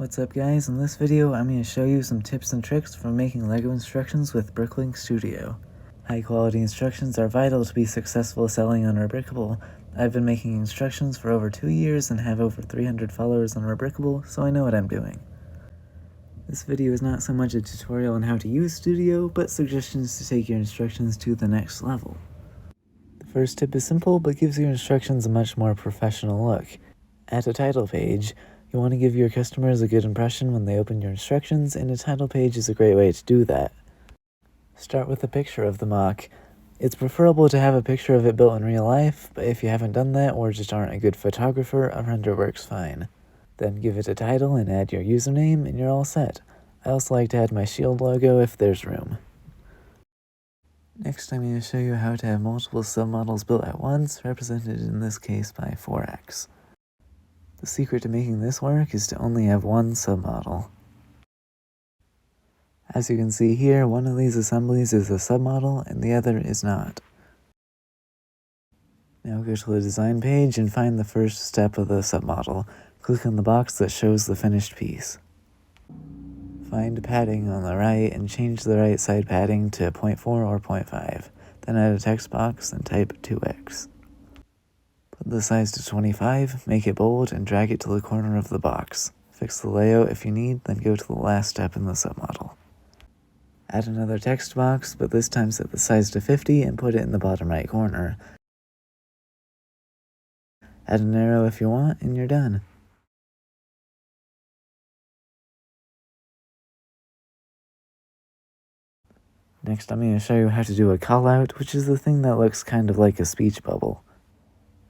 What's up guys, in this video I'm going to show you some tips and tricks for making LEGO instructions with Bricklink Studio. High quality instructions are vital to be successful selling on Unbreakable. I've been making instructions for over 2 years and have over 300 followers on Unbreakable, so I know what I'm doing. This video is not so much a tutorial on how to use Studio, but suggestions to take your instructions to the next level. The first tip is simple, but gives your instructions a much more professional look. Add a title page. You want to give your customers a good impression when they open your instructions, and a title page is a great way to do that. Start with a picture of the mock. It's preferable to have a picture of it built in real life, but if you haven't done that or just aren't a good photographer, a render works fine. Then give it a title and add your username, and you're all set. I also like to add my shield logo if there's room. Next, I'm going to show you how to have multiple submodels built at once, represented in this case by 4x. The secret to making this work is to only have one submodel. As you can see here, one of these assemblies is a submodel and the other is not. Now go to the design page and find the first step of the submodel. Click on the box that shows the finished piece. Find padding on the right and change the right side padding to 0.4 or 0.5. Then add a text box and type 2x. Put the size to 25, make it bold, and drag it to the corner of the box. Fix the layout if you need, then go to the last step in the submodel. Add another text box, but this time set the size to 50 and put it in the bottom right corner. Add an arrow if you want, and you're done. Next, I'm going to show you how to do a callout, which is the thing that looks kind of like a speech bubble.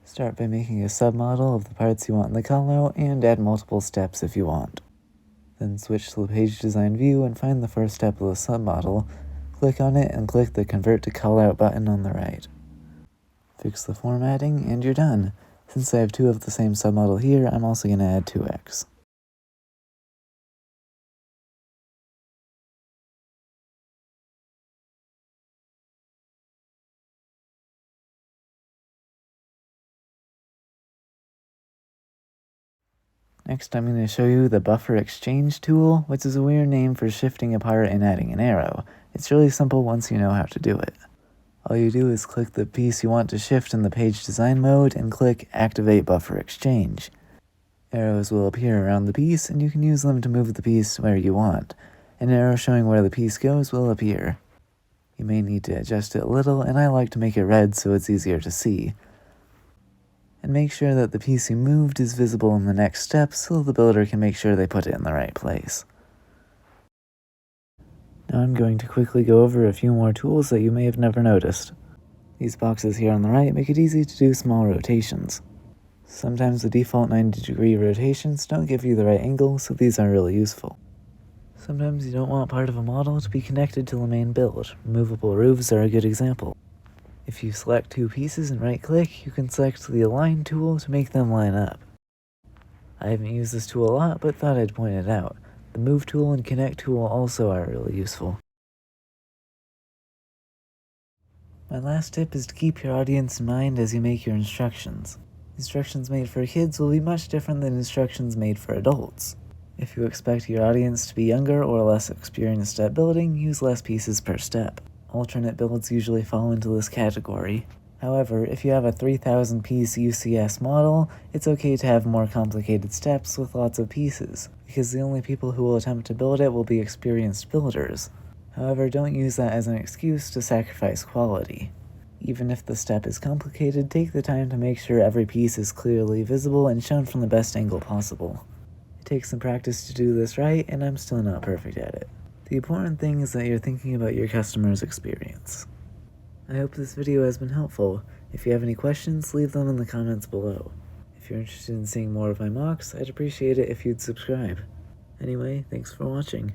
Start by making a submodel of the parts you want in the callout, and add multiple steps if you want. Then switch to the page design view and find the first step of the submodel, click on it and click the Convert to Callout button on the right. Fix the formatting and you're done. Since I have 2 of the same submodel here, I'm also going to add 2x. Next, I'm going to show you the buffer exchange tool, which is a weird name for shifting a part and adding an arrow. It's really simple once you know how to do it. All you do is click the piece you want to shift in the page design mode and click Activate Buffer Exchange. Arrows will appear around the piece, and you can use them to move the piece where you want. An arrow showing where the piece goes will appear. You may need to adjust it a little, and I like to make it red so it's easier to see. And make sure that the piece you moved is visible in the next step so the builder can make sure they put it in the right place. Now I'm going to quickly go over a few more tools that you may have never noticed. These boxes here on the right make it easy to do small rotations. Sometimes the default 90-degree rotations don't give you the right angle, so these are really useful. Sometimes you don't want part of a model to be connected to the main build. Removable roofs are a good example. If you select 2 pieces and right-click, you can select the Align tool to make them line up. I haven't used this tool a lot, but thought I'd point it out. The Move tool and Connect tool also are really useful. My last tip is to keep your audience in mind as you make your instructions. Instructions made for kids will be much different than instructions made for adults. If you expect your audience to be younger or less experienced at building, use less pieces per step. Alternate builds usually fall into this category. However, if you have a 3,000 piece UCS model, it's okay to have more complicated steps with lots of pieces, because the only people who will attempt to build it will be experienced builders. However, don't use that as an excuse to sacrifice quality. Even if the step is complicated, take the time to make sure every piece is clearly visible and shown from the best angle possible. It takes some practice to do this right, and I'm still not perfect at it. The important thing is that you're thinking about your customer's experience. I hope this video has been helpful. If you have any questions, leave them in the comments below. If you're interested in seeing more of my mocks, I'd appreciate it if you'd subscribe. Anyway, thanks for watching.